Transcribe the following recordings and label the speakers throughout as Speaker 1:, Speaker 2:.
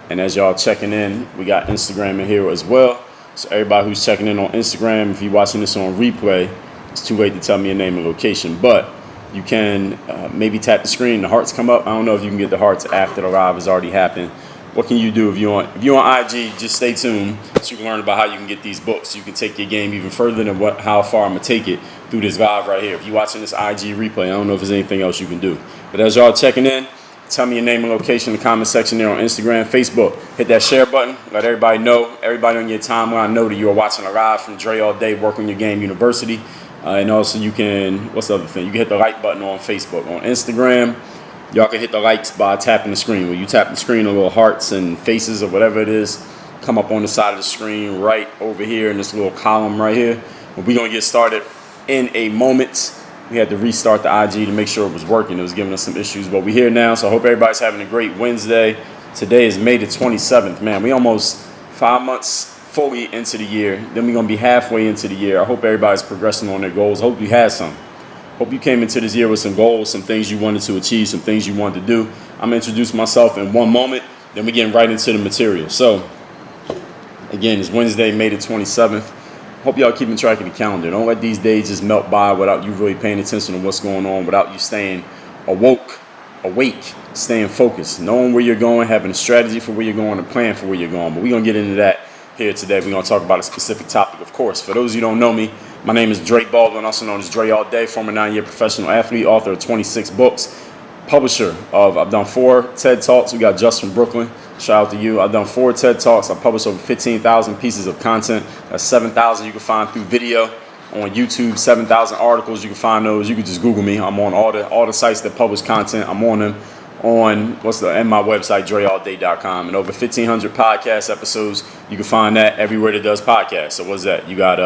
Speaker 1: And as y'all checking in, we got Instagram in here as well. So everybody who's checking in on Instagram, if you're watching this on replay, it's too late to tell me your name and location. But you can maybe tap the screen, the hearts come up. I don't know if you can get the hearts after the live has already happened. What can you do if you're on IG? Just stay tuned so you can learn about how you can get these books. You can take your game even further than how far I'm gonna take it through this live right here. If you're watching this IG replay, I don't know if there's anything else you can do. But as y'all checking in, tell me your name and location in the comment section there on Instagram, Facebook. Hit that share button. Let everybody know. Everybody on your timeline know that you are watching a live from Dre All Day, Work on Your Game University. And also you can, what's the other thing? You can hit the like button on Facebook. On Instagram, y'all can hit the likes by tapping the screen. When you tap the screen, the little hearts and faces or whatever it is come up on the side of the screen right over here in this little column right here. But we're going to get started in a moment. We had to restart the IG to make sure it was working. It was giving us some issues, but we're here now. So I hope everybody's having a great Wednesday. Today is May the 27th. Man, we almost 5 months fully into the year. Then we're going to be halfway into the year. I hope everybody's progressing on their goals. I hope you had some. Hope you came into this year with some goals, some things you wanted to achieve, some things you wanted to do. I'm going to introduce myself in one moment. Then we're getting right into the material. So, again, it's Wednesday, May the 27th. Hope y'all keeping track of the calendar. Don't let these days just melt by without you really paying attention to what's going on, without you staying awake, staying focused, knowing where you're going, having a strategy for where you're going, a plan for where you're going. But we're going to get into that here today. We're going to talk about a specific topic, of course. For those of you who don't know me, my name is Dre Baldwin, also known as Dre All Day, former 9-year professional athlete, author of 26 books, publisher of, I've done 4 TED Talks. We got Just from Brooklyn. Shout out to you. I've done 4 TED Talks. I've published over 15,000 pieces of content. That's 7,000 you can find through video on YouTube. 7,000 articles. You can find those. You can just Google me. I'm on all the sites that publish content. I'm on them on and my website, dreallday.com. And over 1,500 podcast episodes. You can find that everywhere that does podcasts. So what's that? You got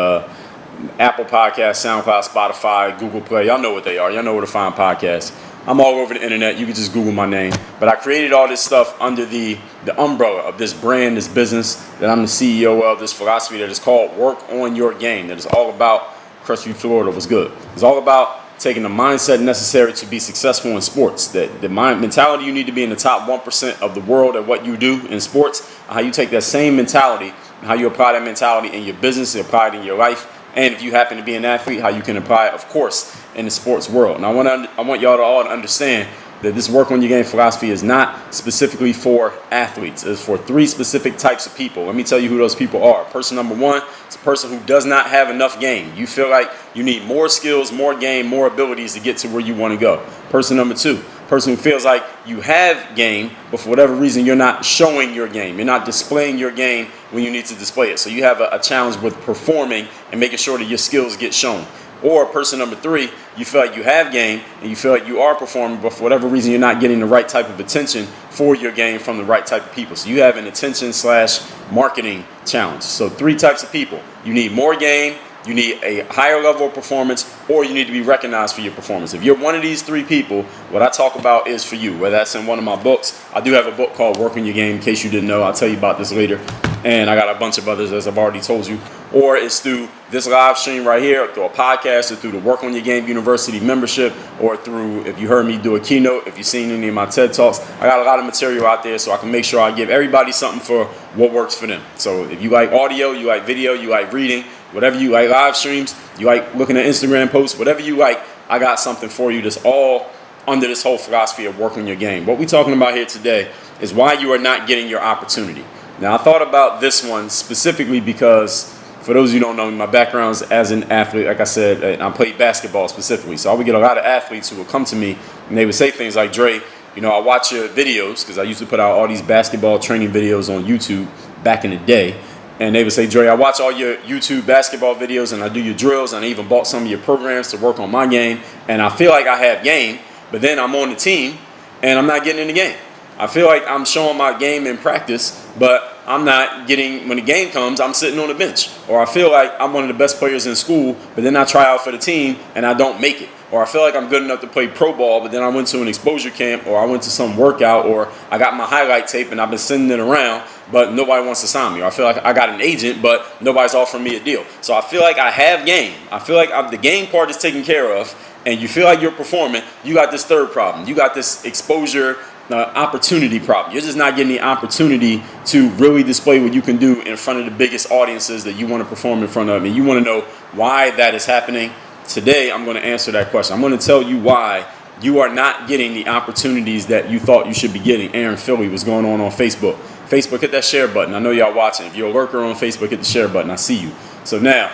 Speaker 1: Apple Podcasts, SoundCloud, Spotify, Google Play. Y'all know what they are. Y'all know where to find podcasts. I'm all over the internet. You can just Google my name. But I created all this stuff under the umbrella of this brand, this business that I'm the CEO of, this philosophy that is called Work on Your Game. That is all about Crestview, Florida was good. It's all about taking the mindset necessary to be successful in sports. That the mentality you need to be in the top 1% of the world at what you do in sports. How you take that same mentality, how you apply that mentality in your business, you apply it in your life. And if you happen to be an athlete, how you can apply it, of course, in the sports world. And I want y'all to all to understand that this work on your game philosophy is not specifically for athletes. It's for 3 specific types of people. Let me tell you who those people are. Person number 1 is a person who does not have enough game. You feel like you need more skills, more game, more abilities to get to where you want to go. Person number 2, person who feels like you have game, but for whatever reason, you're not showing your game. You're not displaying your game when you need to display it. So you have a challenge with performing and making sure that your skills get shown. Or person number 3, you feel like you have game and you feel like you are performing, but for whatever reason, you're not getting the right type of attention for your game from the right type of people. So you have an attention/marketing challenge. So 3 types of people. You need more game, you need a higher level of performance, or you need to be recognized for your performance. If you're one of these 3 people, what I talk about is for you. Whether that's in one of my books. I do have a book called Work on Your Game, in case you didn't know. I'll tell you about this later. And I got a bunch of others, as I've already told you. Or it's through this live stream right here, or through a podcast, or through the Work on Your Game University membership, or through, if you heard me do a keynote, if you've seen any of my TED Talks, I got a lot of material out there so I can make sure I give everybody something for what works for them. So if you like audio, you like video, you like reading, whatever you like, live streams, you like looking at Instagram posts, whatever you like, I got something for you that's all under this whole philosophy of working your game. What we're talking about here today is why you are not getting your opportunity. Now, I thought about this one specifically because, for those of you who don't know, my background is as an athlete. Like I said, I played basketball specifically. So I would get a lot of athletes who would come to me and they would say things like, Dre, you know, I watch your videos, because I used to put out all these basketball training videos on YouTube back in the day. And they would say, Dre, I watch all your YouTube basketball videos and I do your drills, and I even bought some of your programs to work on my game. And I feel like I have game, but then I'm on the team and I'm not getting in the game. I feel like I'm showing my game in practice, but I'm not getting, when the game comes, I'm sitting on the bench. Or I feel like I'm one of the best players in school, but then I try out for the team and I don't make it. Or I feel like I'm good enough to play pro ball, but then I went to an exposure camp, or I went to some workout, or I got my highlight tape and I've been sending it around, but nobody wants to sign me. Or I feel like I got an agent, but nobody's offering me a deal. So I feel like I have game. I feel like the game part is taken care of, and you feel like you're performing. You got this third problem. You got this exposure opportunity problem. You're just not getting the opportunity to really display what you can do in front of the biggest audiences that you want to perform in front of. And you want to know why that is happening. Today, I'm going to answer that question. I'm going to tell you why you are not getting the opportunities that you thought you should be getting. Aaron Philly was going on Facebook. Facebook, hit that share button. I know y'all watching. If you're a lurker on Facebook, hit the share button. I see you. So now,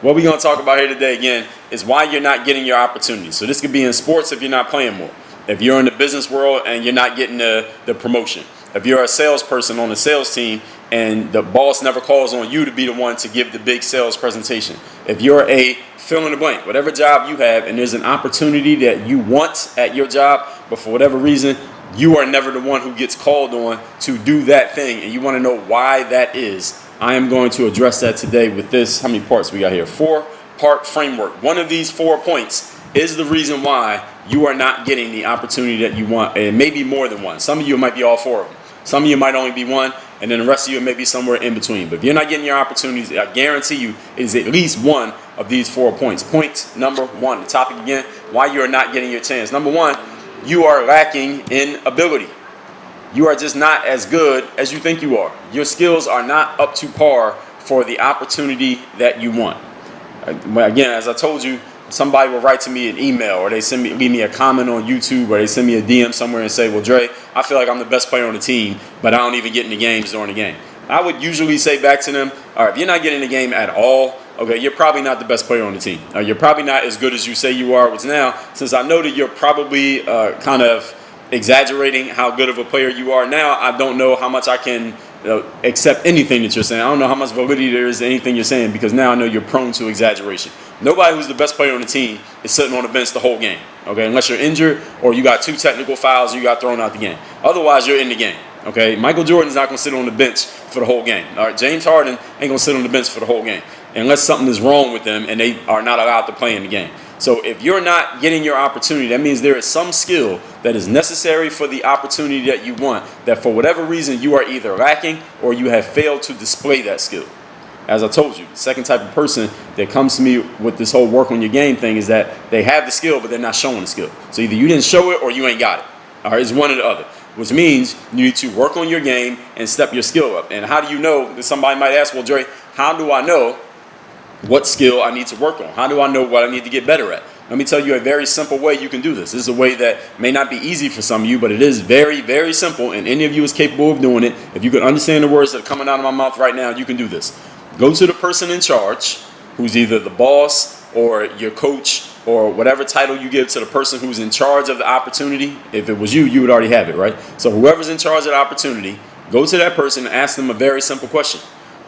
Speaker 1: what we're going to talk about here today, again, is why you're not getting your opportunities. So this could be in sports if you're not playing more. If you're in the business world and you're not getting the promotion. If you're a salesperson on a sales team and the boss never calls on you to be the one to give the big sales presentation. If you're a fill in the blank, whatever job you have, and there's an opportunity that you want at your job, but for whatever reason, you are never the one who gets called on to do that thing, and you want to know why that is. I am going to address that today with this. How many parts we got here? 4-part framework. One of these 4 points is the reason why you are not getting the opportunity that you want, and maybe more than one. Some of you might be all 4 of them. Some of you might only be one, and then the rest of you may be somewhere in between. But if you're not getting your opportunities, I guarantee you it is at least one of these 4 points. Point number 1, the topic again, why you are not getting your chance. Number 1, you are lacking in ability. You are just not as good as you think you are. Your skills are not up to par for the opportunity that you want. Again, as I told you, somebody will write to me an email, or they leave me a comment on YouTube, or they send me a DM somewhere and say, well, Dre, I feel like I'm the best player on the team, but I don't even get in the games during the game. I would usually say back to them, all right, if you're not getting in the game at all, okay, you're probably not the best player on the team. You're probably not as good as you say you are. Which now, since I know that you're probably kind of exaggerating how good of a player you are now, I don't know how much I can accept anything that you're saying. I don't know how much validity there is to anything you're saying, because now I know you're prone to exaggeration. Nobody who's the best player on the team is sitting on the bench the whole game, okay? Unless you're injured or you got 2 technical fouls or you got thrown out the game. Otherwise, you're in the game, okay? Michael Jordan's not going to sit on the bench for the whole game, all right? James Harden ain't going to sit on the bench for the whole game unless something is wrong with them and they are not allowed to play in the game. So if you're not getting your opportunity, that means there is some skill that is necessary for the opportunity that you want, that for whatever reason you are either lacking or you have failed to display that skill. As I told you, the second type of person that comes to me with this whole work on your game thing is that they have the skill, but they're not showing the skill. So either you didn't show it or you ain't got it. All right, it's one or the other, which means you need to work on your game and step your skill up. And how do you know? Somebody might ask, well, Dre, how do I know what skill I need to work on? How do I know what I need to get better at? Let me tell you a very simple way you can do this. This is a way that may not be easy for some of you, but it is very, very simple, and any of you is capable of doing it. If you can understand the words that are coming out of my mouth right now, you can do this. Go to the person in charge, who's either the boss or your coach or whatever title you give to the person who's in charge of the opportunity. If it was you, you would already have it, right? So whoever's in charge of the opportunity, go to that person and ask them a very simple question.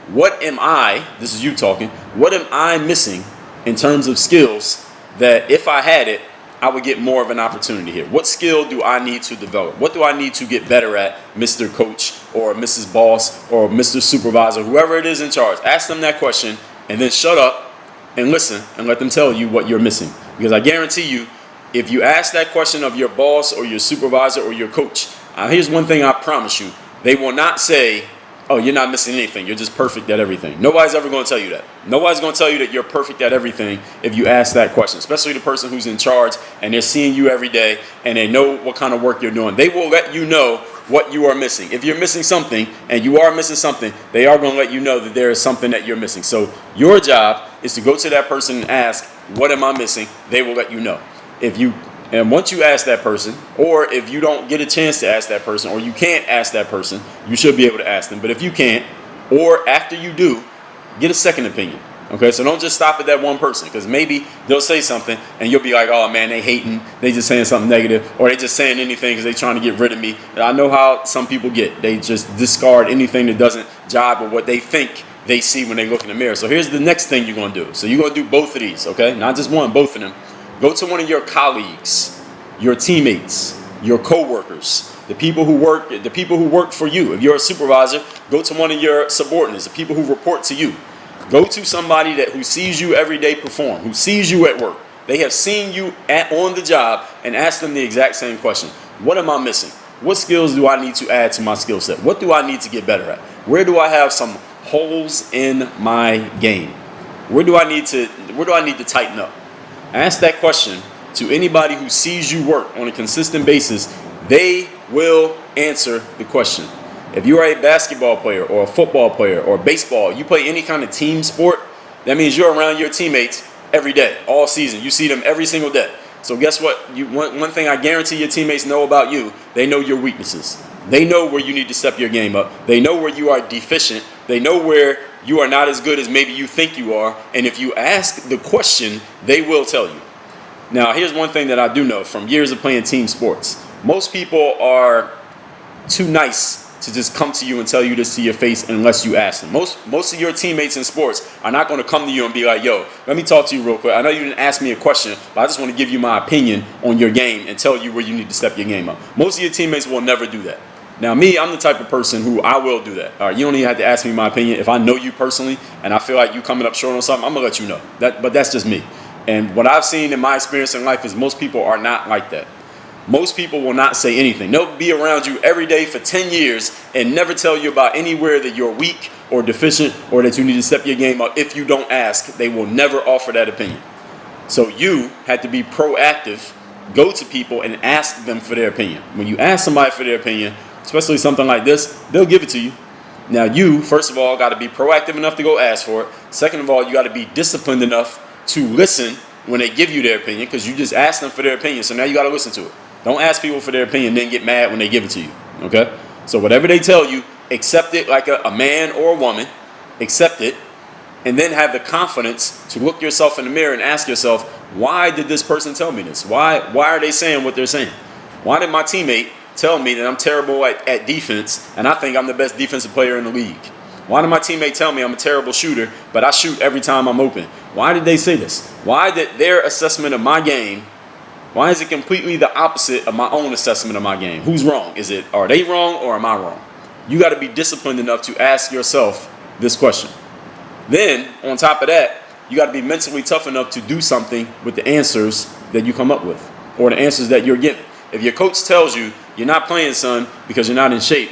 Speaker 1: What am I, this is you talking, what am I missing in terms of skills that if I had it, I would get more of an opportunity here? What skill do I need to develop? What do I need to get better at, Mr. Coach or Mrs. Boss or Mr. Supervisor, whoever it is in charge? Ask them that question and then shut up and listen and let them tell you what you're missing. Because I guarantee you, if you ask that question of your boss or your supervisor or your coach, here's one thing I promise you, they will not say, oh, you're not missing anything, you're just perfect at everything. Nobody's ever going to tell you that. Nobody's going to tell you that you're perfect at everything if you ask that question, especially the person who's in charge and they're seeing you every day and they know what kind of work you're doing. They will let you know what you are missing. If you're missing something and you are missing something, they are going to let you know that there is something that you're missing. So your job is to go to that person and ask, what am I missing? They will let you know. And once you ask that person, or if you don't get a chance to ask that person, or you can't ask that person, you should be able to ask them. But if you can't, or after you do, get a second opinion. Okay, so don't just stop at that one person, because maybe they'll say something and you'll be like, oh man, they hating, they just saying something negative, or they just saying anything because they trying to get rid of me. And I know how some people get. They just discard anything that doesn't jibe with what they think they see when they look in the mirror. So here's the next thing you're going to do. So you're going to do both of these, okay? Not just one, both of them. Go to one of your colleagues, your teammates, your co-workers, the people who work for you. If you're a supervisor, go to one of your subordinates, the people who report to you. Go to somebody who sees you every day perform, who sees you at work. They have seen you on the job, and ask them the exact same question. What am I missing? What skills do I need to add to my skill set? What do I need to get better at? Where do I have some holes in my game? Where do I need to tighten up? Ask that question to anybody who sees you work on a consistent basis They will answer the question. If you are a basketball player or a football player or baseball, you play any kind of team sport, that means you're around your teammates every day, all season. You see them every single day. So guess what? One thing I guarantee your teammates know about you, they know your weaknesses. They know where you need to step your game up. They know where you are deficient. They know where you are not as good as maybe you think you are. And if you ask the question, they will tell you. Now, here's one thing that I do know from years of playing team sports. Most people are too nice to just come to you and tell you this to your face unless you ask them. Most of your teammates in sports are not going to come to you and be like, yo, let me talk to you real quick. I know you didn't ask me a question, but I just want to give you my opinion on your game and tell you where you need to step your game up. Most of your teammates will never do that. Now, me, I'm the type of person who I will do that. All right, you don't even have to ask me my opinion. If I know you personally and I feel like you coming up short on something, I'm going to let you know. But that's just me. And what I've seen in my experience in life is most people are not like that. Most people will not say anything. They'll be around you every day for 10 years and never tell you about anywhere that you're weak or deficient or that you need to step your game up. If you don't ask, they will never offer that opinion. So you had to be proactive, go to people and ask them for their opinion. When you ask somebody for their opinion, especially something like this, they'll give it to you. Now you, first of all, got to be proactive enough to go ask for it. Second of all, you got to be disciplined enough to listen when they give you their opinion, because you just asked them for their opinion. So now you got to listen to it. Don't ask people for their opinion, then get mad when they give it to you. Okay? So whatever they tell you, accept it like a man or a woman. Accept it. And then have the confidence to look yourself in the mirror and ask yourself, why did this person tell me this? Why are they saying what they're saying? Why did my teammate tell me that I'm terrible at defense and I think I'm the best defensive player in the league? Why did my teammate tell me I'm a terrible shooter, but I shoot every time I'm open? Why did they say this? Why did their assessment of my game, why is it completely the opposite of my own assessment of my game? Who's wrong? Are they wrong or am I wrong? You got to be disciplined enough to ask yourself this question. Then, on top of that, you got to be mentally tough enough to do something with the answers that you come up with or the answers that you're given. If your coach tells you you're not playing, son, because you're not in shape,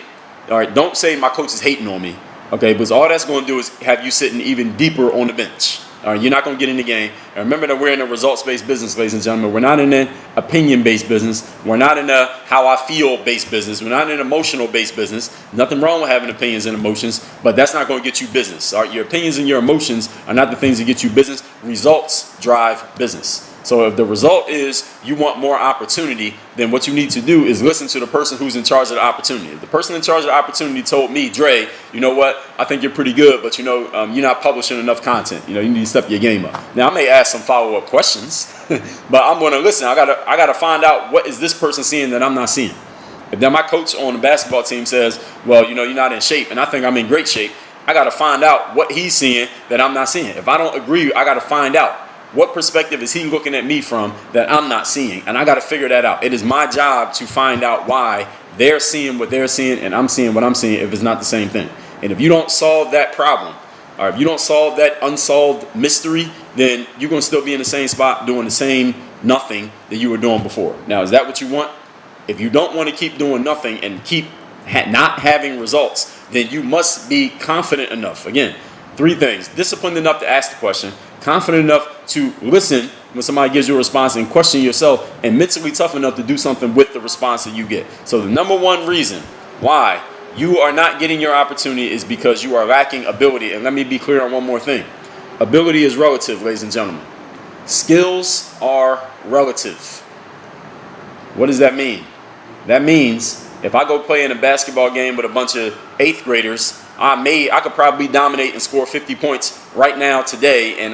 Speaker 1: all right, don't say my coach is hating on me, okay? Because all that's going to do is have you sitting even deeper on the bench. All right, you're not going to get in the game. And remember that we're in a results-based business, ladies and gentlemen. We're not in an opinion-based business. We're not in a how I feel-based business. We're not in an emotional-based business. Nothing wrong with having opinions and emotions, but that's not going to get you business. All right, your opinions and your emotions are not the things that get you business. Results drive business. So if the result is you want more opportunity, then what you need to do is listen to the person who's in charge of the opportunity. If the person in charge of the opportunity told me, Dre, you know what? I think you're pretty good, but you're not publishing enough content. You need to step your game up. Now I may ask some follow-up questions, but I'm going to listen. I gotta find out what is this person seeing that I'm not seeing. If then my coach on the basketball team says, well, you're not in shape, and I think I'm in great shape, I got to find out what he's seeing that I'm not seeing. If I don't agree, I got to find out. What perspective is he looking at me from that I'm not seeing? And I got to figure that out. It is my job to find out why they're seeing what they're seeing and I'm seeing what I'm seeing if it's not the same thing. And if you don't solve that problem, or if you don't solve that unsolved mystery, then you're going to still be in the same spot doing the same nothing that you were doing before. Now, is that what you want? If you don't want to keep doing nothing and keep not having results, then you must be confident enough. Again, 3 things. Disciplined enough to ask the question, confident enough to listen when somebody gives you a response and question yourself, and mentally tough enough to do something with the response that you get. So the number one reason why you are not getting your opportunity is because you are lacking ability. And let me be clear on one more thing. Ability is relative, ladies and gentlemen. Skills are relative. What does that mean? That means if I go play in a basketball game with a bunch of 8th graders, I could probably dominate and score 50 points right now today, and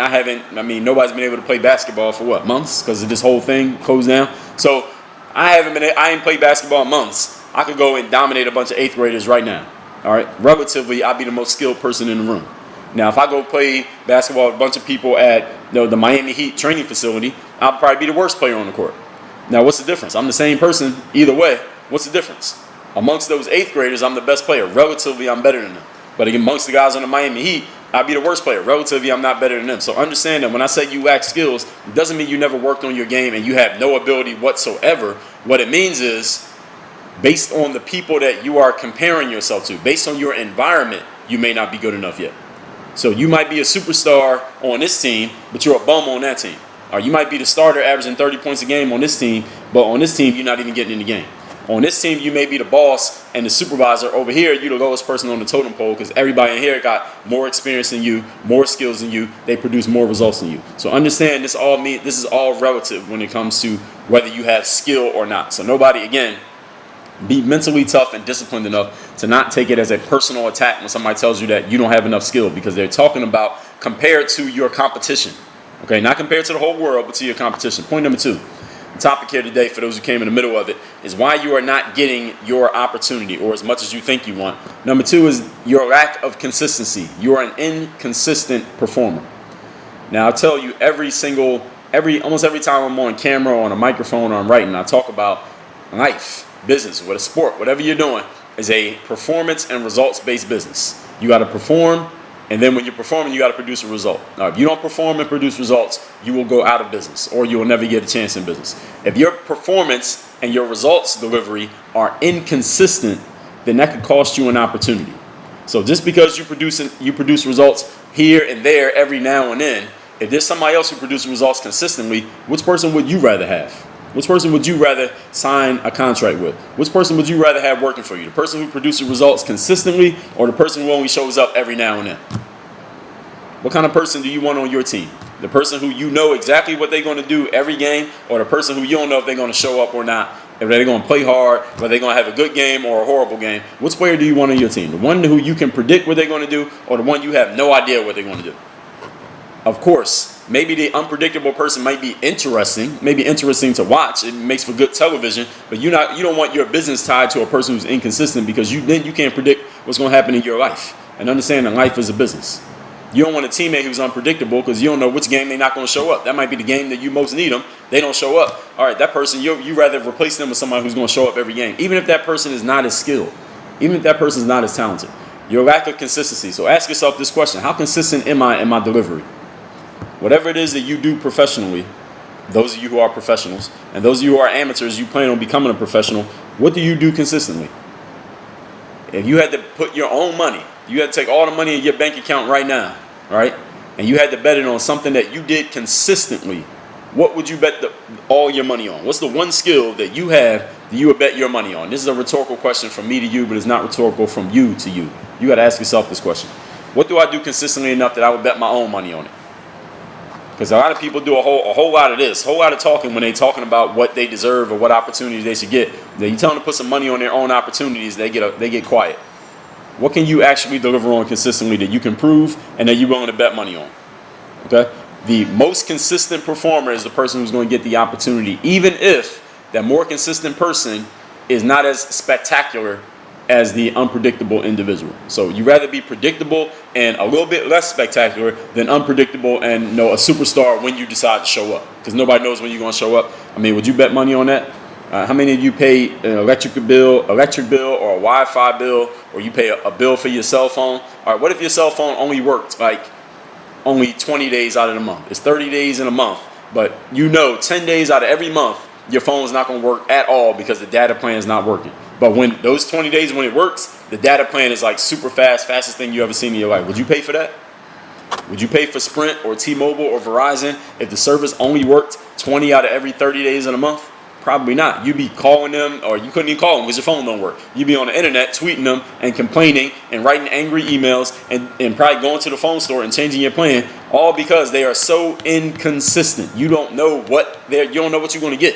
Speaker 1: nobody's been able to play basketball for months because of this whole thing closed down. So I ain't played basketball in months. I could go and dominate a bunch of 8th graders right now. All right, relatively, I'd be the most skilled person in the room. Now, if I go play basketball with a bunch of people at the Miami Heat training facility, I'll probably be the worst player on the court. Now, what's the difference? I'm the same person either way. What's the difference? Amongst those 8th graders, I'm the best player. Relatively, I'm better than them. But amongst the guys on the Miami Heat, I'd be the worst player. Relatively, I'm not better than them. So understand that when I say you lack skills, it doesn't mean you never worked on your game and you have no ability whatsoever. What it means is, based on the people that you are comparing yourself to, based on your environment, you may not be good enough yet. So you might be a superstar on this team, but you're a bum on that team. Or you might be the starter averaging 30 points a game on this team, but on this team, you're not even getting in the game. On this team, you may be the boss and the supervisor. Over here, you're the lowest person on the totem pole because everybody in here got more experience than you, more skills than you. They produce more results than you. So understand this is all relative when it comes to whether you have skill or not. So nobody, again, be mentally tough and disciplined enough to not take it as a personal attack when somebody tells you that you don't have enough skill, because they're talking about compared to your competition. Okay, not compared to the whole world, but to your competition. Point number 2. The topic here today, for those who came in the middle of it, is why you are not getting your opportunity or as much as you think you want. Number 2 is your lack of consistency. You are an inconsistent performer. Now, I'll tell you, almost every time I'm on camera or on a microphone or I'm writing, I talk about life, business, with a sport, whatever you're doing, is a performance and results-based business. You got to perform. And then when you're performing, you got to produce a result. Now, if you don't perform and produce results, you will go out of business, or you will never get a chance in business. If your performance and your results delivery are inconsistent, then that could cost you an opportunity. So just because you produce results here and there every now and then, if there's somebody else who produces results consistently, which person would you rather have? Which person would you rather sign a contract with? Which person would you rather have working for you? The person who produces results consistently, or the person who only shows up every now and then? What kind of person do you want on your team? The person who you know exactly what they're going to do every game, or the person who you don't know if they're going to show up or not, if they're going to play hard, whether they're going to have a good game or a horrible game? Which player do you want on your team? The one who you can predict what they're going to do, or the one you have no idea what they're going to do? Of course, maybe the unpredictable person might be interesting, to watch. It makes for good television, but you don't want your business tied to a person who's inconsistent, because then you can't predict what's going to happen in your life. And understand that life is a business. You don't want a teammate who's unpredictable, because you don't know which game they're not going to show up. That might be the game that you most need them. They don't show up. All right, that person, you rather replace them with somebody who's going to show up every game, even if that person is not as skilled, even if that person is not as talented. Your lack of consistency. So ask yourself this question: how consistent am I in my delivery? Whatever it is that you do professionally, those of you who are professionals, and those of you who are amateurs, you plan on becoming a professional, what do you do consistently? If you had to put your own money, you had to take all the money in your bank account right now, right? And you had to bet it on something that you did consistently, what would you bet all your money on? What's the one skill that you have that you would bet your money on? This is a rhetorical question from me to you, but it's not rhetorical from you to you. You got to ask yourself this question. What do I do consistently enough that I would bet my own money on it? Because a lot of people do a whole lot of this, a whole lot of talking when they're talking about what they deserve or what opportunities they should get. Then you tell them to put some money on their own opportunities, they get quiet. What can you actually deliver on consistently that you can prove and that you're willing to bet money on? Okay? The most consistent performer is the person who's going to get the opportunity, even if that more consistent person is not as spectacular as the unpredictable individual. So you rather be predictable and a little bit less spectacular than unpredictable and a superstar when you decide to show up, because nobody knows when you're going to show up. I mean, would you bet money on that? How many of you pay an electric bill or a Wi-Fi bill, or you pay a bill for your cell phone? All right, what if your cell phone only worked only 20 days out of the month? It's 30 days in a month, but 10 days out of every month your phone is not going to work at all because the data plan is not working. But when those 20 days when it works, the data plan is like super fastest thing you ever seen in your life. Would you pay for that? Would you pay for Sprint or T-Mobile or Verizon if the service only worked 20 out of every 30 days in a month? Probably not. You'd be calling them, or you couldn't even call them because your phone don't work. You'd be on the internet tweeting them and complaining and writing angry emails and probably going to the phone store and changing your plan, all because they are so inconsistent. You don't know what you're going to get.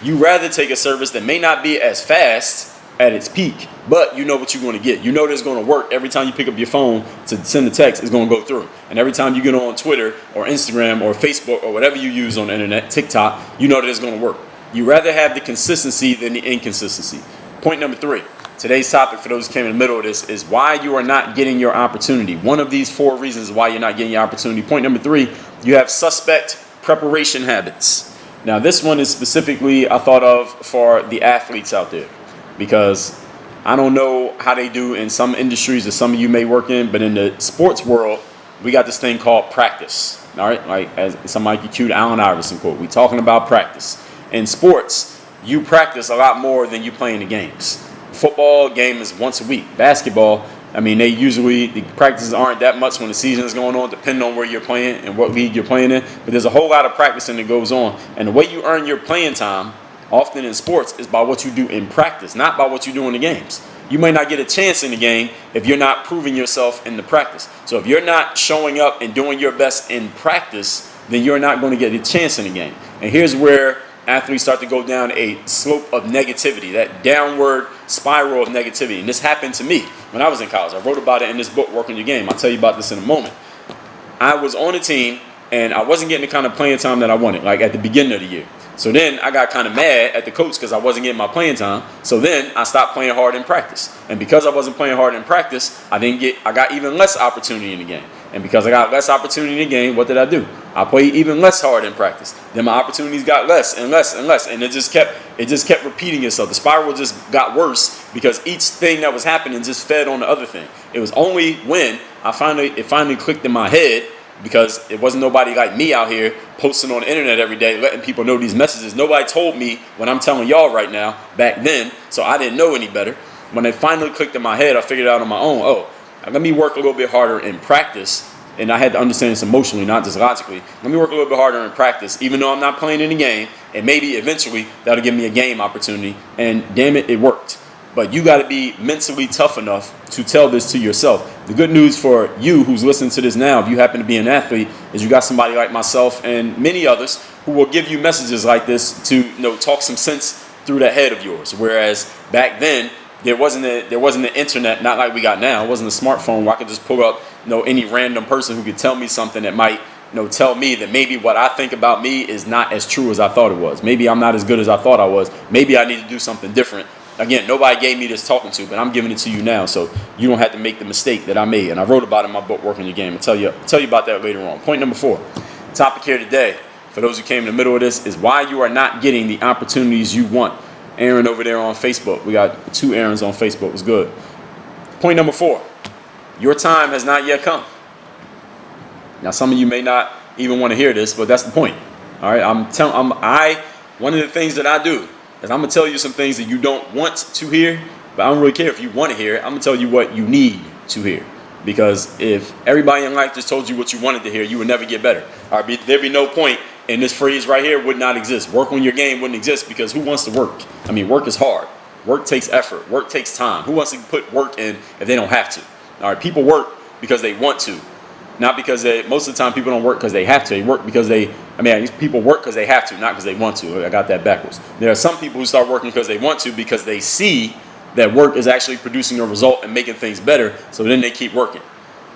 Speaker 1: You rather take a service that may not be as fast at its peak, but you know what you're going to get. You know that it's going to work. Every time you pick up your phone to send a text, it's going to go through. And every time you get on Twitter or Instagram or Facebook or whatever you use on the internet, TikTok, you know that it's going to work. You rather have the consistency than the inconsistency. Point number 3. Today's topic, for those who came in the middle of this, is why you are not getting your opportunity. One of these 4 reasons why you're not getting your opportunity. Point number 3, you have suspect preparation habits. Now, this one is specifically I thought of for the athletes out there, because I don't know how they do in some industries that some of you may work in, but in the sports world, we got this thing called practice. All right, like as somebody could cue Allen Iverson quote, we talking about practice. In sports, you practice a lot more than you play in the games. Football game is once a week. Basketball, the practices aren't that much when the season is going on, depending on where you're playing and what league you're playing in. But there's a whole lot of practicing that goes on. And the way you earn your playing time often in sports is by what you do in practice, not by what you do in the games. You might not get a chance in the game if you're not proving yourself in the practice. So if you're not showing up and doing your best in practice, then you're not going to get a chance in the game. And here's where athletes start to go down a slope of negativity, that downward spiral of negativity. And this happened to me when I was in college. I wrote about it in this book, Work on Your Game. I'll tell you about this in a moment. I was on a team, and I wasn't getting the kind of playing time that I wanted, like at the beginning of the year. So then I got kind of mad at the coach because I wasn't getting my playing time. So then I stopped playing hard in practice. And because I wasn't playing hard in practice, I got even less opportunity in the game. And because I got less opportunity in the game, what did I do? I played even less hard in practice. Then my opportunities got less and less and less. And it just kept repeating itself. The spiral just got worse because each thing that was happening just fed on the other thing. It was only when it finally clicked in my head, because it wasn't nobody like me out here posting on the internet every day, letting people know these messages. Nobody told me what I'm telling y'all right now back then, so I didn't know any better. When it finally clicked in my head, I figured it out on my own. Oh, let me work a little bit harder in practice. And I had to understand this emotionally, not just logically. Let me work a little bit harder in practice, even though I'm not playing in the game. And maybe eventually that'll give me a game opportunity. And damn it, it worked. But you got to be mentally tough enough to tell this to yourself. The good news for you who's listening to this now, if you happen to be an athlete, is you got somebody like myself and many others who will give you messages like this to talk some sense through that head of yours. Whereas back then, there wasn't the internet, not like we got now. It wasn't a smartphone where I could just pull up any random person who could tell me something that might tell me that maybe what I think about me is not as true as I thought it was. Maybe I'm not as good as I thought I was. Maybe I need to do something different. Again, nobody gave me this talking to, but I'm giving it to you now, so you don't have to make the mistake that I made. And I wrote about it in my book, Work on Your Game. I'll tell you about that later on. Point number 4. The topic here today, for those who came in the middle of this, is why you are not getting the opportunities you want. Aaron over there on Facebook. We got 2 Aarons on Facebook. It's good. Point number 4. Your time has not yet come. Now, some of you may not even want to hear this, but that's the point. All right, one of the things that I do is I'm going to tell you some things that you don't want to hear, but I don't really care if you want to hear it. I'm going to tell you what you need to hear. Because if everybody in life just told you what you wanted to hear, you would never get better. All right, there'd be no point, and this phrase right here would not exist. Work on your game wouldn't exist, because who wants to work? I mean, work is hard. Work takes effort. Work takes time. Who wants to put work in if they don't have to? All right, people work because they want to. Not because most of the time people don't work because they have to. They work because people work because they have to, not because they want to. I got that backwards. There are some people who start working because they want to, because they see that work is actually producing a result and making things better, so then they keep working.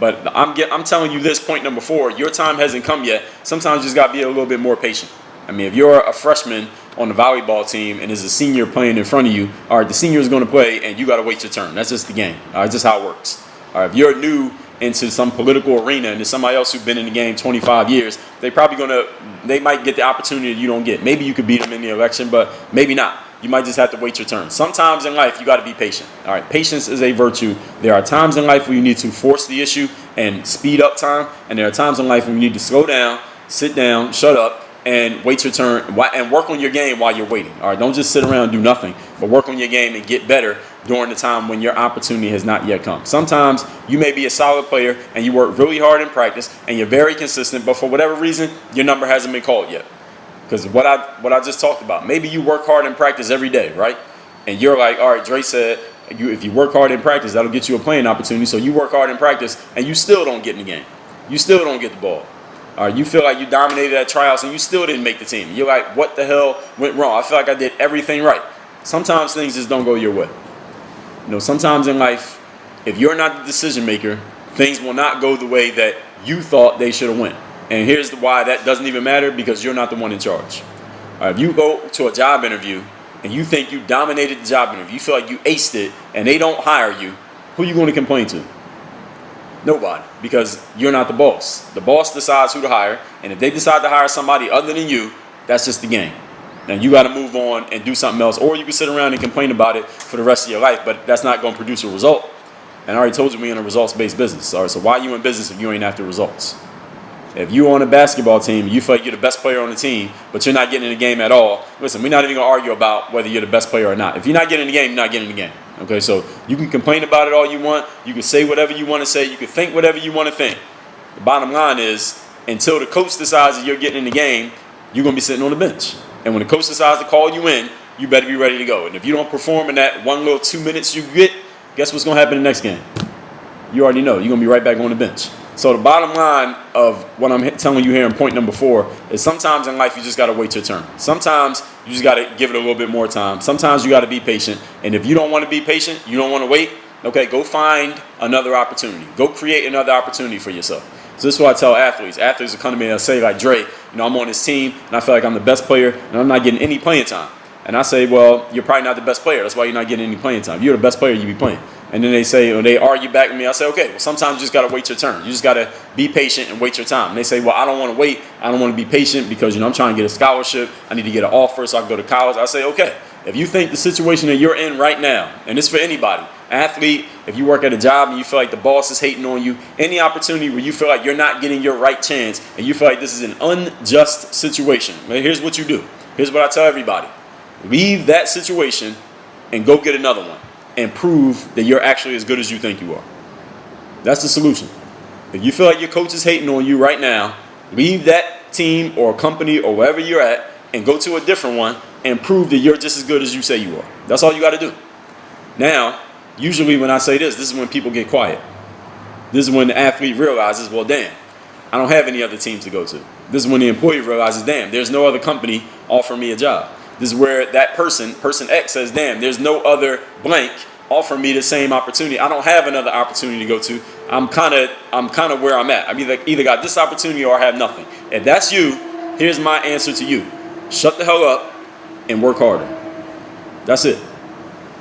Speaker 1: But I'm telling you this, point number 4, your time hasn't come yet. Sometimes you just got to be a little bit more patient. I mean, if you're a freshman on the volleyball team and there's a senior playing in front of you, all right, the senior is going to play and you got to wait your turn. That's just the game. All right, just how it works. All right, if you're new into some political arena and there's somebody else who's been in the game 25 years, they might get the opportunity you don't get. Maybe you could beat them in the election, but maybe not. You might just have to wait your turn. Sometimes in life, you got to be patient. All right, patience is a virtue. There are times in life where you need to force the issue and speed up time, and there are times in life when you need to slow down, sit down, shut up, and wait your turn, and work on your game while you're waiting. All right, don't just sit around and do nothing, but work on your game and get better during the time when your opportunity has not yet come. Sometimes you may be a solid player and you work really hard in practice and you're very consistent, but for whatever reason, your number hasn't been called yet. Because what I just talked about, maybe you work hard in practice every day, right? And you're like, all right, Dre said, if you work hard in practice, that'll get you a playing opportunity. So you work hard in practice and you still don't get in the game. You still don't get the ball. All right, you feel like you dominated at tryouts and you still didn't make the team. You're like, what the hell went wrong? I feel like I did everything right. Sometimes things just don't go your way. Sometimes in life, if you're not the decision maker, things will not go the way that you thought they should have went. And here's why that doesn't even matter, because you're not the one in charge. All right, if you go to a job interview and you think you dominated the job interview, you feel like you aced it, and they don't hire you, who are you going to complain to? Nobody, because you're not the boss. The boss decides who to hire, and if they decide to hire somebody other than you, that's just the game. And you got to move on and do something else, or you can sit around and complain about it for the rest of your life, but that's not going to produce a result. And I already told you we're in a results-based business. All right, so why are you in business if you ain't after results? If you're on a basketball team, you feel like you're the best player on the team, but you're not getting in the game at all, listen, we're not even going to argue about whether you're the best player or not. If you're not getting in the game, you're not getting in the game. Okay, so you can complain about it all you want. You can say whatever you want to say. You can think whatever you want to think. The bottom line is, until the coach decides that you're getting in the game, you're going to be sitting on the bench. And when the coach decides to call you in, you better be ready to go. And if you don't perform in that 1 little 2 minutes you get, guess what's going to happen in the next game? You already know. You're going to be right back on the bench. So the bottom line of what I'm telling you here in point number 4 is sometimes in life you just got to wait your turn. Sometimes you just got to give it a little bit more time. Sometimes you got to be patient. And if you don't want to be patient, you don't want to wait, okay, go find another opportunity. Go create another opportunity for yourself. So this is what I tell athletes. Athletes will come to me and they'll say, like, Dre, I'm on this team and I feel like I'm the best player and I'm not getting any playing time. And I say, well, you're probably not the best player. That's why you're not getting any playing time. If you're the best player, you be playing. And then they say, or they argue back with me. I say, okay, well, sometimes you just got to wait your turn. You just got to be patient and wait your time. And they say, well, I don't want to wait. I don't want to be patient because, I'm trying to get a scholarship. I need to get an offer so I can go to college. I say, okay, if you think the situation that you're in right now, and it's for anybody, athlete, if you work at a job and you feel like the boss is hating on you, any opportunity where you feel like you're not getting your right chance and you feel like this is an unjust situation, here's what you do. Here's what I tell everybody. Leave that situation and go get another one and prove that you're actually as good as you think you are. That's the solution. If you feel like your coach is hating on you right now, leave that team or company or wherever you're at and go to a different one and prove that you're just as good as you say you are. That's all you got to do. Now, usually when I say this is when people get quiet. This is when the athlete realizes, well, damn, I don't have any other teams to go to. This is when the employee realizes, damn, there's no other company offering me a job. This is where that person X says, damn, there's no other blank offering me the same opportunity. I don't have another opportunity to go to. I'm kind of where I'm at. I've either got this opportunity or I have nothing. If that's you, here's my answer to you. Shut the hell up and work harder. That's it.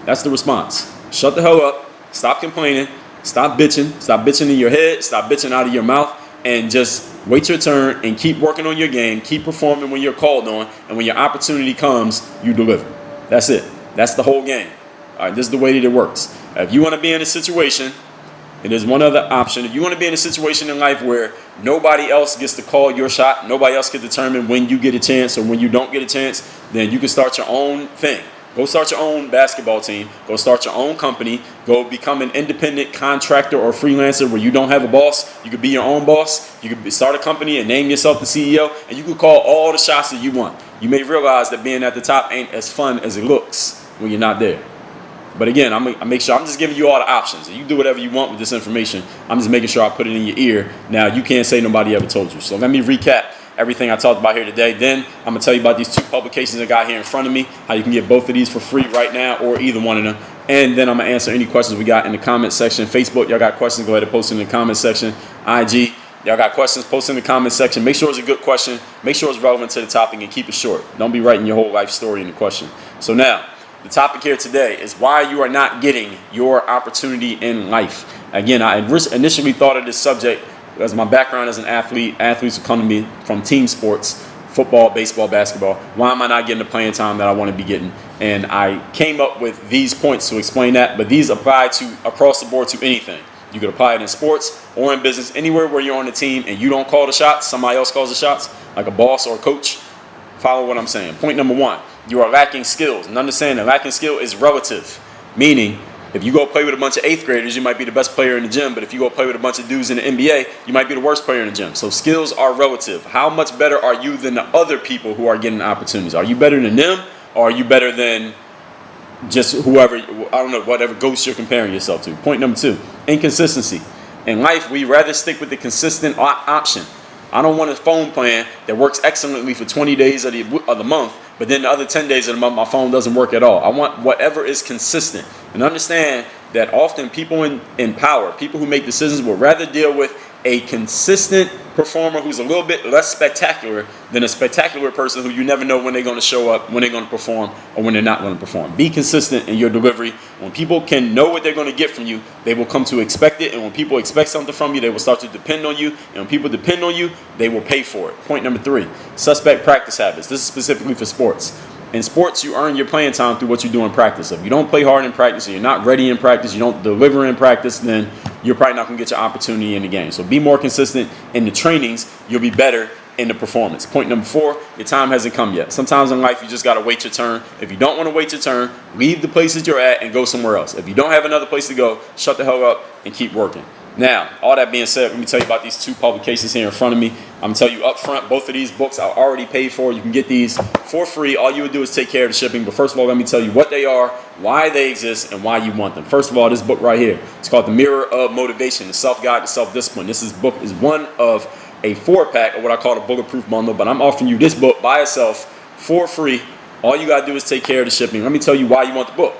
Speaker 1: That's the response. Shut the hell up. Stop complaining. Stop bitching. Stop bitching in your head. Stop bitching out of your mouth. And just wait your turn and keep working on your game. Keep performing when you're called on. And when your opportunity comes, you deliver. That's it. That's the whole game. All right, this is the way that it works. If you want to be in a situation, and there's one other option. If you want to be in a situation in life where nobody else gets to call your shot, nobody else can determine when you get a chance or when you don't get a chance, then you can start your own thing. Go start your own basketball team. Go start your own company. Go become an independent contractor or freelancer where you don't have a boss. You could be your own boss. You could start a company and name yourself the CEO, and you could call all the shots that you want. You may realize that being at the top ain't as fun as it looks when you're not there. But again, I make sure I'm just giving you all the options. You do whatever you want with this information. I'm just making sure I put it in your ear. Now, you can't say nobody ever told you. So let me recap everything I talked about here today. Then I'm going to tell you about these 2 publications I got here in front of me, how you can get both of these for free right now or either one of them. And then I'm going to answer any questions we got in the comment section. Facebook, y'all got questions, go ahead and post in the comment section. IG, y'all got questions, post in the comment section. Make sure it's a good question. Make sure it's relevant to the topic and keep it short. Don't be writing your whole life story in the question. So now, the topic here today is why you are not getting your opportunity in life. Again, I initially thought of this subject because my background as an athlete. Athletes who come to me from team sports, football, baseball, basketball. Why am I not getting the playing time that I want to be getting? And I came up with these points to explain that, but these apply to across the board to anything. You could apply it in sports or in business, anywhere where you're on the team and you don't call the shots, somebody else calls the shots, like a boss or a coach. Follow what I'm saying. Point number 1, you are lacking skills. And understand that lacking skill is relative. Meaning, if you go play with a bunch of 8th graders, you might be the best player in the gym. But if you go play with a bunch of dudes in the NBA, you might be the worst player in the gym. So skills are relative. How much better are you than the other people who are getting opportunities? Are you better than them? Or are you better than just whoever, I don't know, whatever ghost you're comparing yourself to? Point number 2, inconsistency. In life, we rather stick with the consistent option. I don't want a phone plan that works excellently for 20 days of the month, but then the other 10 days of the month, my phone doesn't work at all. I want whatever is consistent. And understand that often people in power, people who make decisions, will rather deal with a consistent performer who's a little bit less spectacular than a spectacular person who you never know when they're going to show up, when they're going to perform, or when they're not going to perform. Be consistent in your delivery. When people can know what they're going to get from you, they will come to expect it. And when people expect something from you, they will start to depend on you. And when people depend on you, they will pay for it. Point number 3, suspect practice habits. This is specifically for sports. In sports, you earn your playing time through what you do in practice. If you don't play hard in practice, and you're not ready in practice, you don't deliver in practice, then you're probably not going to get your opportunity in the game. So be more consistent in the trainings. You'll be better in the performance. Point number 4, your time hasn't come yet. Sometimes in life, you just got to wait your turn. If you don't want to wait your turn, leave the places you're at and go somewhere else. If you don't have another place to go, shut the hell up and keep working. Now, all that being said, let me tell you about these two publications here in front of me. I'm going to tell you up front, both of these books are already paid for. You can get these for free. All you would do is take care of the shipping. But first of all, let me tell you what they are, why they exist, and why you want them. First of all, this book right here, it's called The Mirror of Motivation, the Self-Guide to Self-Discipline. Book is one of a 4-pack of what I call a bulletproof bundle, but I'm offering you this book by itself for free. All you got to do is take care of the shipping. Let me tell you why you want the book.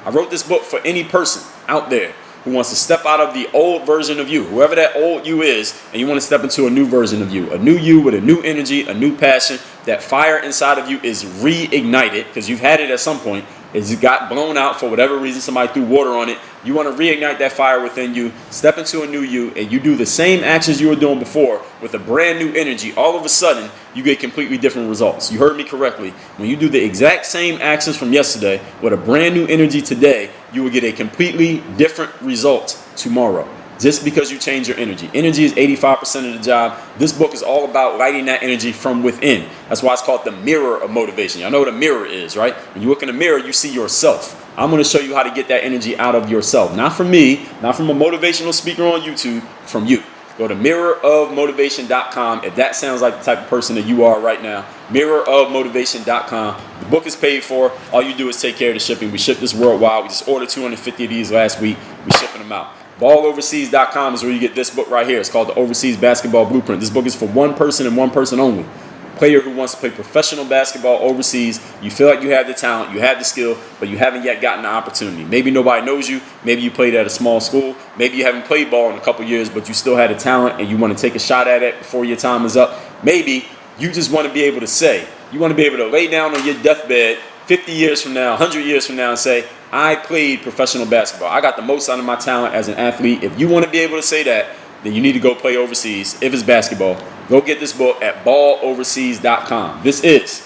Speaker 1: I wrote this book for any person out there who wants to step out of the old version of you, whoever that old you is, and you want to step into a new version of you, a new you with a new energy, a new passion. That fire inside of you is reignited because you've had it at some point. It's got blown out for whatever reason. Somebody threw water on it. You want to reignite that fire within you, step into a new you, and you do the same actions you were doing before with a brand new energy. All of a sudden, you get completely different results. You heard me correctly. When you do the exact same actions from yesterday with a brand new energy today, you will get a completely different result tomorrow. Just because you change your energy. Energy is 85% of the job. This book is all about lighting that energy from within. That's why it's called The Mirror of Motivation. Y'all know what a mirror is, right? When you look in the mirror, you see yourself. I'm going to show you how to get that energy out of yourself. Not from me, not from a motivational speaker on YouTube, from you. Go to mirrorofmotivation.com if that sounds like the type of person that you are right now. Mirrorofmotivation.com. The book is paid for. All you do is take care of the shipping. We ship this worldwide. We just ordered 250 of these last week. We're shipping them out. Balloverseas.com is where you get this book right here. It's called The Overseas Basketball Blueprint. This book is for one person and one person only. A player who wants to play professional basketball overseas. You feel like you have the talent, you have the skill, but you haven't yet gotten the opportunity. Maybe nobody knows you. Maybe you played at a small school. Maybe you haven't played ball in a couple years, but you still had the talent and you want to take a shot at it before your time is up. Maybe you just want to be able to say, you want to be able to lay down on your deathbed 50 years from now, 100 years from now and say, I played professional basketball. I got the most out of my talent as an athlete. If you want to be able to say that, then you need to go play overseas. If it's basketball, go get this book at balloverseas.com. This is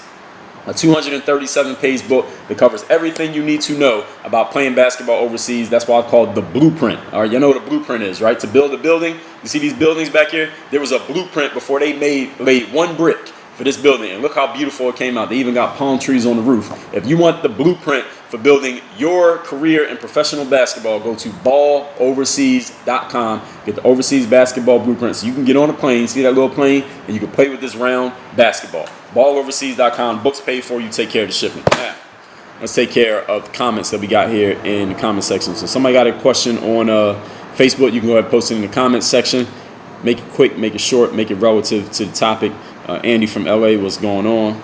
Speaker 1: a 237-page book that covers everything you need to know about playing basketball overseas. That's why it's called The Blueprint. All right, you know what a blueprint is, right? To build a building, you see these buildings back here? There was a blueprint before they laid one brick for this building, and look how beautiful it came out. They even got palm trees on the roof. If you want the blueprint for building your career in professional basketball, go to balloverseas.com. Get the overseas basketball blueprint so you can get on a plane, see that little plane, and you can play with this round basketball. Balloverseas.com. Books paid for. You take care of the shipping. Now, let's take care of the comments that we got here in the comment section. So somebody got a question on Facebook. You can go ahead and post it in the comment section. Make it quick, make it short, make it relative to the topic. Andy from LA, what's going on?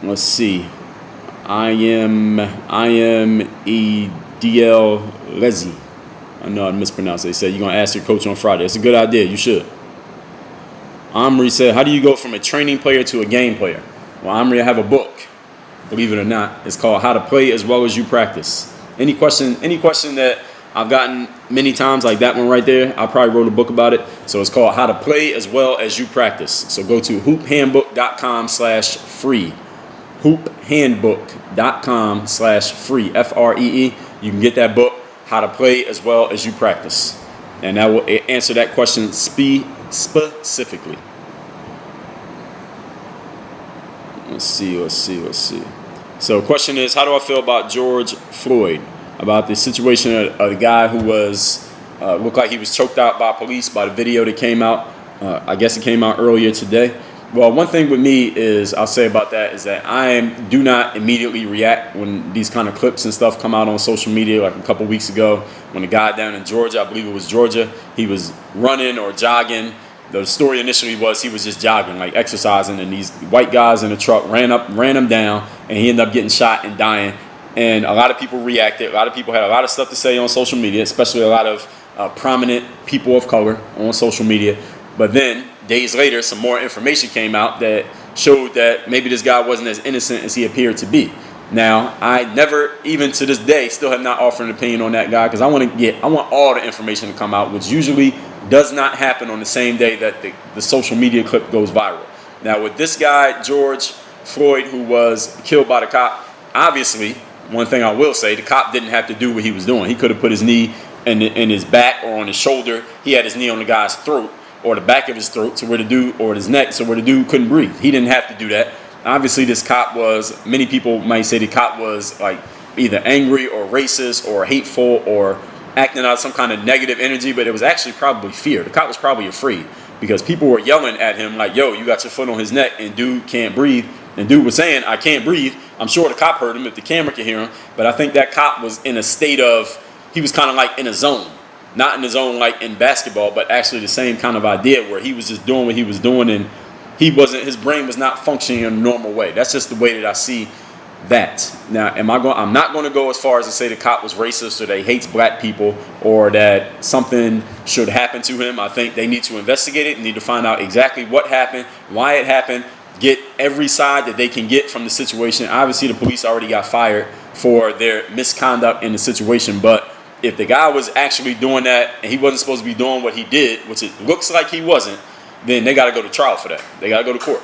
Speaker 1: Let's see. I am EDL Lezzy. I know I mispronounced it. They said you're going to ask your coach on Friday. It's a good idea. You should. Omri said, how do you go from a training player to a game player? Well, Omri, I have a book. Believe it or not. It's called How to Play as Well as You Practice. Any question that I've gotten many times, like that one right there, I probably wrote a book about it. So it's called How to Play as Well as You Practice. So go to hoophandbook.com/free. hoophandbook.com/free. FREE. You can get that book, How to Play as Well as You Practice. And that will answer that question specifically. Let's see. So the question is, how do I feel about George Floyd? About the situation of the guy who was looked like he was choked out by police by the video that came out. I guess it came out earlier today. Well, one thing with me is I'll say about that is that I do not immediately react when these kind of clips and stuff come out on social media. Like a couple weeks ago when the guy down in Georgia, I believe it was Georgia, he was running or jogging. The story initially was he was just jogging, like exercising, and these white guys in the truck ran him down, and he ended up getting shot and dying. And a lot of people reacted. A lot of people had a lot of stuff to say on social media, especially a lot of prominent people of color on social media. But then, days later, some more information came out that showed that maybe this guy wasn't as innocent as he appeared to be. Now, I never, even to this day, still have not offered an opinion on that guy because I want all the information to come out, which usually does not happen on the same day that the social media clip goes viral. Now, with this guy, George Floyd, who was killed by the cop, obviously, one thing I will say, the cop didn't have to do what he was doing. He could have put his knee in his back or on his shoulder. He had his knee on the guy's throat or the back of his throat or his neck, so where the dude couldn't breathe. He didn't have to do that. Obviously, this cop was, many people might say the cop was like either angry or racist or hateful or acting out some kind of negative energy, but it was actually probably fear. The cop was probably afraid because people were yelling at him like, yo, you got your foot on his neck and dude can't breathe. And dude was saying, I can't breathe. I'm sure the cop heard him if the camera could hear him. But I think that cop was in a state of, he was kind of like in a zone. Not in the zone like in basketball, but actually the same kind of idea where he was just doing what he was doing and his brain was not functioning in a normal way. That's just the way that I see that. Now, I'm not going to go as far as to say the cop was racist or that he hates black people or that something should happen to him. I think they need to investigate it, need to find out exactly what happened, why it happened, get every side that they can get from the situation. Obviously, the police already got fired for their misconduct in the situation, but if the guy was actually doing that and he wasn't supposed to be doing what he did, which it looks like he wasn't, then they got to go to trial for that. They got to go to court.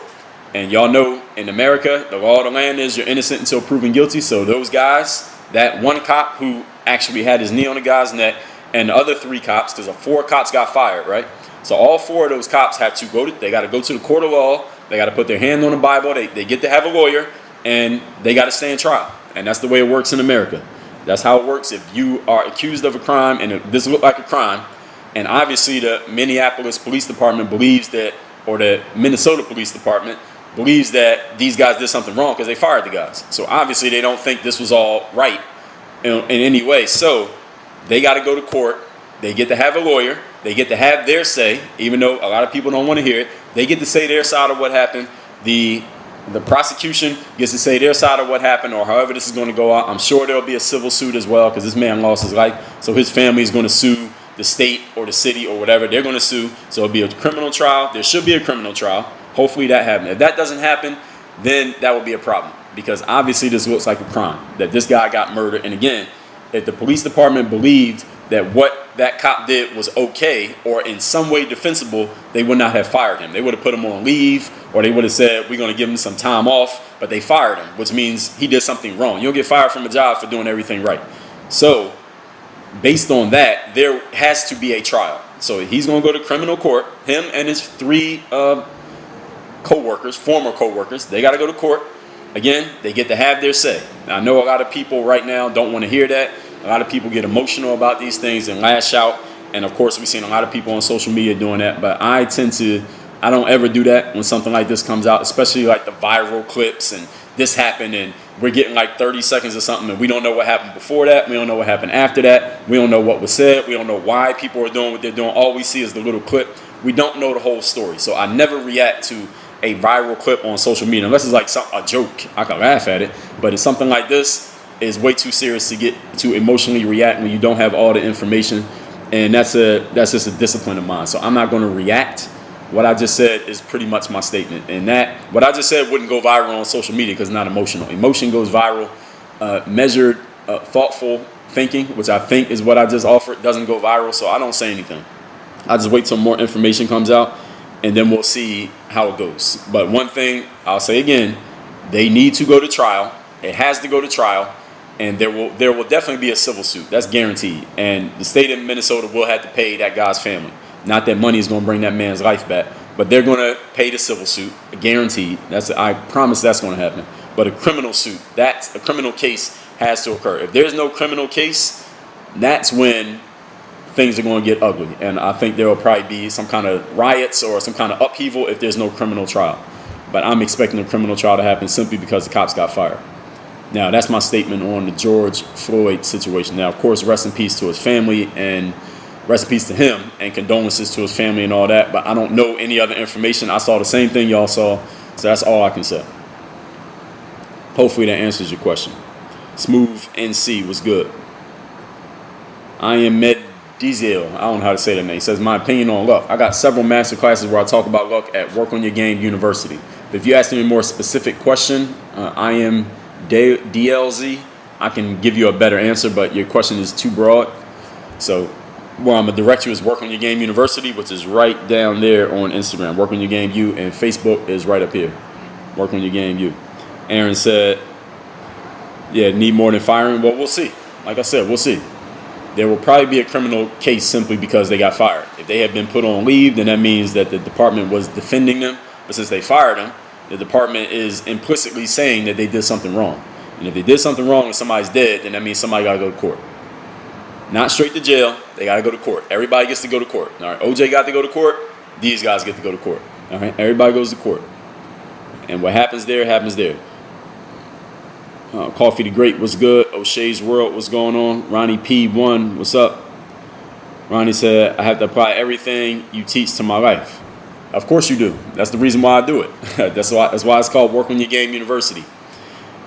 Speaker 1: And y'all know in America, the law of the land is you're innocent until proven guilty. So those guys, that one cop who actually had his knee on the guy's neck and the other 3 cops, because 4 cops got fired, right? So all 4 of those cops have to they got to go to the court of law. They got to put their hand on the Bible. They get to have a lawyer and they got to stand trial. And that's the way it works in America. That's how it works. If you are accused of a crime and this looked like a crime, and obviously the Minneapolis Police Department believes that, or the Minnesota Police Department believes that these guys did something wrong because they fired the guys. So obviously they don't think this was all right in any way. So they got to go to court. They get to have a lawyer. They get to have their say, even though a lot of people don't want to hear it. They get to say their side of what happened. The prosecution gets to say their side of what happened, or however this is going to go out. I'm sure there'll be a civil suit as well because this man lost his life. So his family is going to sue the state or the city or whatever. They're going to sue. So it'll be a criminal trial. There should be a criminal trial. Hopefully that happens. If that doesn't happen, then that will be a problem because obviously this looks like a crime, that this guy got murdered. And again, if the police department believed that what that cop did was okay or in some way defensible, they would not have fired him. They would have put him on leave, or they would have said, we're going to give him some time off, but they fired him, which means he did something wrong. You don't get fired from a job for doing everything right. So based on that, there has to be a trial. So he's going to go to criminal court, him and his 3 former co-workers, they got to go to court. Again, they get to have their say. Now, I know a lot of people right now don't want to hear that. A lot of people get emotional about these things and lash out. And of course, we've seen a lot of people on social media doing that. But I don't ever do that when something like this comes out, especially like the viral clips and this happened and we're getting like 30 seconds or something and we don't know what happened before that. We don't know what happened after that. We don't know what was said. We don't know why people are doing what they're doing. All we see is the little clip. We don't know the whole story. So I never react to a viral clip on social media unless it's like a joke. I can laugh at it. But it's something like this is way too serious to get to emotionally react when you don't have all the information. And that's just a discipline of mine. So I'm not going to react. What I just said is pretty much my statement. And that what I just said wouldn't go viral on social media because it's not emotional. Emotion goes viral. Measured, thoughtful thinking, which I think is what I just offered, doesn't go viral. So I don't say anything. I just wait till more information comes out and then we'll see how it goes. But one thing I'll say again, they need to go to trial. It has to go to trial. And there will definitely be a civil suit. That's guaranteed. And the state of Minnesota will have to pay that guy's family. Not that money is going to bring that man's life back, but they're going to pay the civil suit, guaranteed. I promise that's going to happen. But a criminal suit, that's a criminal case has to occur. If there's no criminal case, that's when things are going to get ugly. And I think there will probably be some kind of riots or some kind of upheaval if there's no criminal trial. But I'm expecting a criminal trial to happen simply because the cops got fired. Now, that's my statement on the George Floyd situation. Now, of course, rest in peace to his family and rest in peace to him and condolences to his family and all that. But I don't know any other information. I saw the same thing y'all saw. So that's all I can say. Hopefully that answers your question. Smooth NC was good. I am Med Diesel. I don't know how to say that name. He says, my opinion on luck. I got several master classes where I talk about luck at Work on Your Game University. But if you ask me a more specific question, I am DLZ, I can give you a better answer, but your question is too broad. So where I'm going to direct you is Work on Your Game University, which is right down there on Instagram. Work on Your Game U, and Facebook is right up here. Work on Your Game U. Aaron said, yeah, need more than firing. Well, we'll see. Like I said, we'll see. There will probably be a criminal case simply because they got fired. If they have been put on leave, then that means that the department was defending them. But since they fired them, the department is implicitly saying that they did something wrong. And if they did something wrong and somebody's dead, then that means somebody got to go to court. Not straight to jail. They got to go to court. Everybody gets to go to court. All right. OJ got to go to court. These guys get to go to court. All right. Everybody goes to court. And what happens there, happens there. Coffee the Great, what's good? O'Shea's World, what's going on? Ronnie P1, what's up? Ronnie said, I have to apply everything you teach to my life. Of course you do. That's the reason why I do it. That's why it's called Work on Your Game University.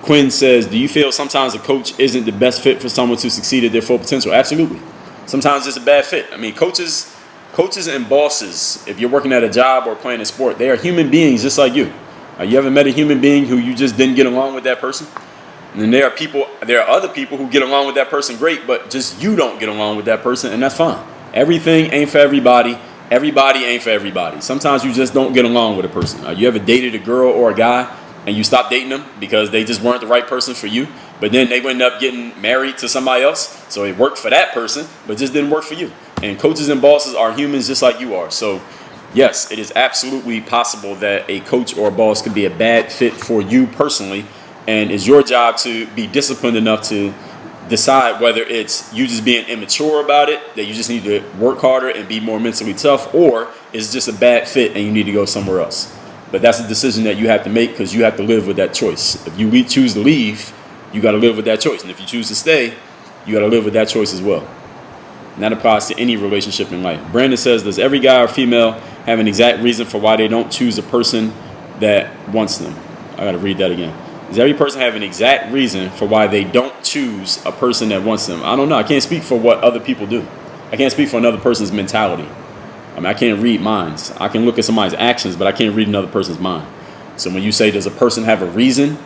Speaker 1: Quinn says, do you feel sometimes a coach isn't the best fit for someone to succeed at their full potential? Absolutely. Sometimes it's a bad fit. I mean, coaches and bosses, if you're working at a job or playing a sport, they are human beings just like you. You ever met a human being who you just didn't get along with that person? And then there are other people who get along with that person great, but just you don't get along with that person, and that's fine. Everything ain't for everybody. Everybody ain't for everybody. Sometimes you just don't get along with a person. You ever dated a girl or a guy and you stopped dating them because they just weren't the right person for you, but then they end up getting married to somebody else, so it worked for that person, but just didn't work for you. And coaches and bosses are humans just like you are. So yes, it is absolutely possible that a coach or a boss could be a bad fit for you personally, and it's your job to be disciplined enough to decide whether it's you just being immature about it, that you just need to work harder and be more mentally tough, or it's just a bad fit and you need to go somewhere else. But that's a decision that you have to make because you have to live with that choice. If you choose to leave, you got to live with that choice. And if you choose to stay, you got to live with that choice as well. And that applies to any relationship in life. Brandon says, does every guy or female have an exact reason for why they don't choose a person that wants them? I got to read that again. Does every person have an exact reason for why they don't choose a person that wants them? I don't know. I can't speak for what other people do. I can't speak for another person's mentality. I mean, I can't read minds. I can look at somebody's actions, but I can't read another person's mind. So when you say, does a person have a reason?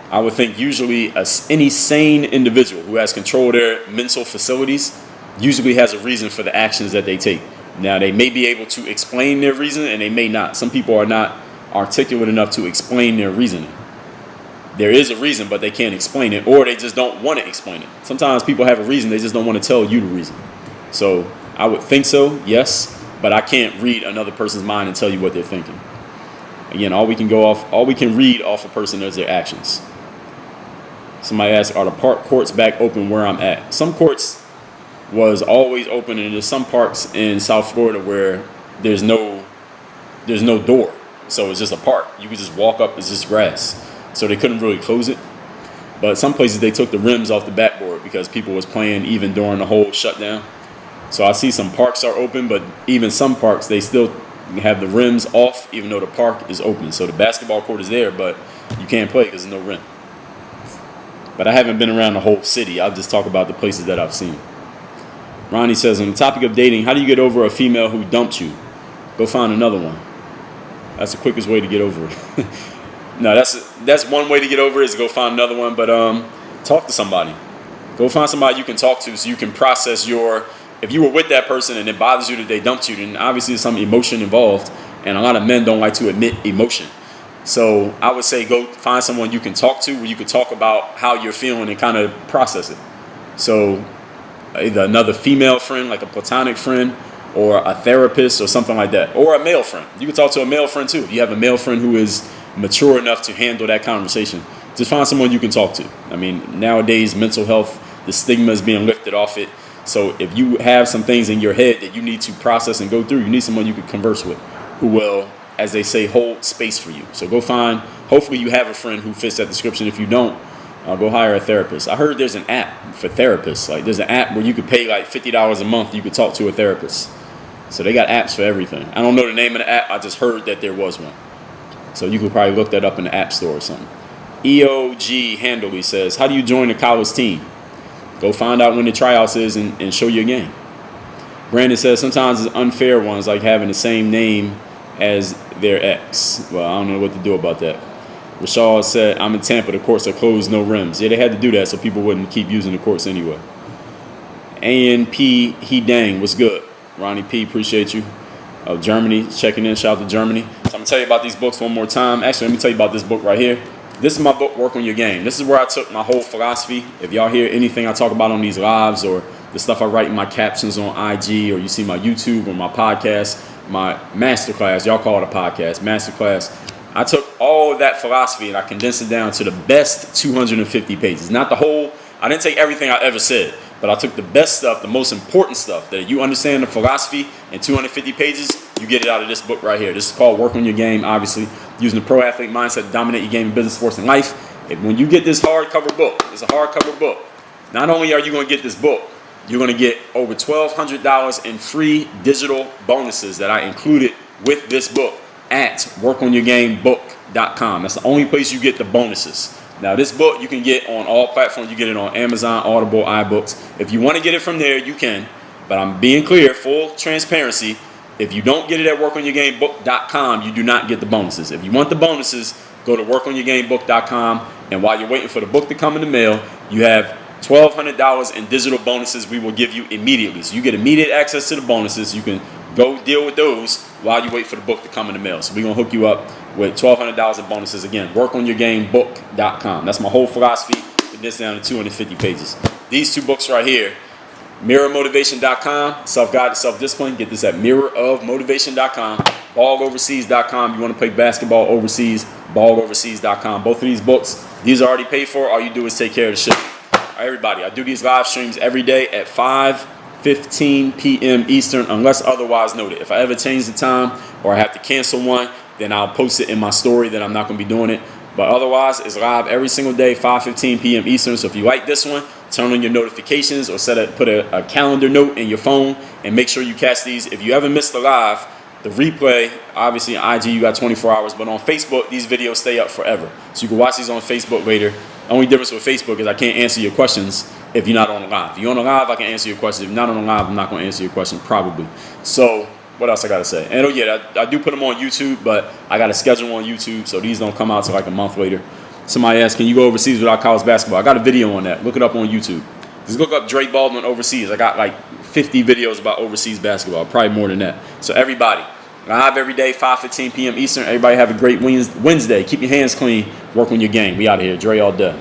Speaker 1: I would think usually any sane individual who has control of their mental facilities usually has a reason for the actions that they take. Now, they may be able to explain their reason and they may not. Some people are not articulate enough to explain their reasoning. There is a reason, but they can't explain it, or they just don't want to explain it. Sometimes people have a reason, they just don't want to tell you the reason. So I would think so, yes, but I can't read another person's mind and tell you what they're thinking. Again, all we can read off a person is their actions. Somebody asked, are the park courts back open where I'm at? Some courts was always open, and there's some parks in South Florida where there's no door. So it's just a park. You can just walk up, it's just grass. So they couldn't really close it. But some places they took the rims off the backboard because people was playing even during the whole shutdown. So I see some parks are open, but even some parks, they still have the rims off even though the park is open. So the basketball court is there, but you can't play because there's no rim. But I haven't been around the whole city. I'll just talk about the places that I've seen. Ronnie says, on the topic of dating, how do you get over a female who dumped you? Go find another one. That's the quickest way to get over it. No, that's one way to get over it, is go find another one. But talk to somebody. Go find somebody you can talk to so you can process if you were with that person and it bothers you that they dumped you, then obviously there's some emotion involved. And a lot of men don't like to admit emotion. So I would say go find someone you can talk to where you can talk about how you're feeling and kind of process it. So either another female friend, like a platonic friend, or a therapist or something like that, or a male friend. You can talk to a male friend too. If you have a male friend who is mature enough to handle that conversation, just find someone you can talk to. I mean, nowadays, mental health, the stigma is being lifted off it. So if you have some things in your head that you need to process and go through, you need someone you can converse with who will, as they say, hold space for you. So go find, hopefully you have a friend who fits that description. If you don't, go hire a therapist. I heard there's an app for therapists. Like there's an app where you could pay like $50 a month. You could talk to a therapist. So they got apps for everything. I don't know the name of the app. I just heard that there was one. So you could probably look that up in the app store or something. EOG Handley says, how do you join a college team? Go find out when the tryouts is and show your game. Brandon says, sometimes it's unfair ones like having the same name as their ex. Well, I don't know what to do about that. Rashad said, I'm in Tampa. The courts are closed, no rims. Yeah, they had to do that so people wouldn't keep using the courts anyway. ANP, he dang, what's good? Ronnie P, appreciate you. Germany, checking in. Shout out to Germany. So I'm going to tell you about these books one more time. Actually, let me tell you about this book right here. This is my book, Work on Your Game. This is where I took my whole philosophy. If y'all hear anything I talk about on these lives or the stuff I write in my captions on IG, or you see my YouTube or my podcast, my masterclass, y'all call it a podcast, masterclass. I took all of that philosophy and I condensed it down to the best 250 pages. Not the whole I didn't take everything I ever said, but I took the best stuff, the most important stuff that you understand the philosophy in 250 pages. You get it out of this book right here. This is called Work on Your Game, obviously, using the pro athlete mindset to dominate your game in business, sports, and life. And when you get this hardcover book, it's a hardcover book. Not only are you going to get this book, you're going to get over $1,200 in free digital bonuses that I included with this book at workonyourgamebook.com. That's the only place you get the bonuses. Now, this book you can get on all platforms. You get it on Amazon, Audible, iBooks. If you want to get it from there, you can. But I'm being clear, full transparency. If you don't get it at workonyourgamebook.com, you do not get the bonuses. If you want the bonuses, go to workonyourgamebook.com. And while you're waiting for the book to come in the mail, you have $1,200 in digital bonuses we will give you immediately. So you get immediate access to the bonuses. You can go deal with those while you wait for the book to come in the mail. So we're going to hook you up with $1,200 in bonuses. Again, workonyourgamebook.com. That's my whole philosophy. Put this down to 250 pages. These two books right here, mirrormotivation.com, self-guided, self-discipline. Get this at mirrorofmotivation.com. balloverseas.com. You want to play basketball overseas, balloverseas.com. Both of these books, these are already paid for. All you do is take care of the shit. All right, everybody, I do these live streams every day at 5:15 p.m. Eastern, unless otherwise noted. If I ever change the time or I have to cancel one, then I'll post it in my story that I'm not going to be doing it. But otherwise, it's live every single day, 5:15 p.m. Eastern. So if you like this one, turn on your notifications or put a calendar note in your phone and make sure you catch these. If you ever miss the live, the replay, obviously on IG, you got 24 hours. But on Facebook, these videos stay up forever. So you can watch these on Facebook later. The only difference with Facebook is I can't answer your questions if you're not on the live. If you're on the live, I can answer your questions. If you're not on the live, I'm not going to answer your question, probably. So what else I got to say? And oh, yeah, I do put them on YouTube, but I got a schedule on YouTube, so these don't come out till like a month later. Somebody asked, can you go overseas without college basketball? I got a video on that. Look it up on YouTube. Just look up Dre Baldwin overseas. I got like 50 videos about overseas basketball, probably more than that. So everybody, live every day, 5:15 p.m. Eastern. Everybody have a great Wednesday. Keep your hands clean. Work on your game. We out of here. Dre all day.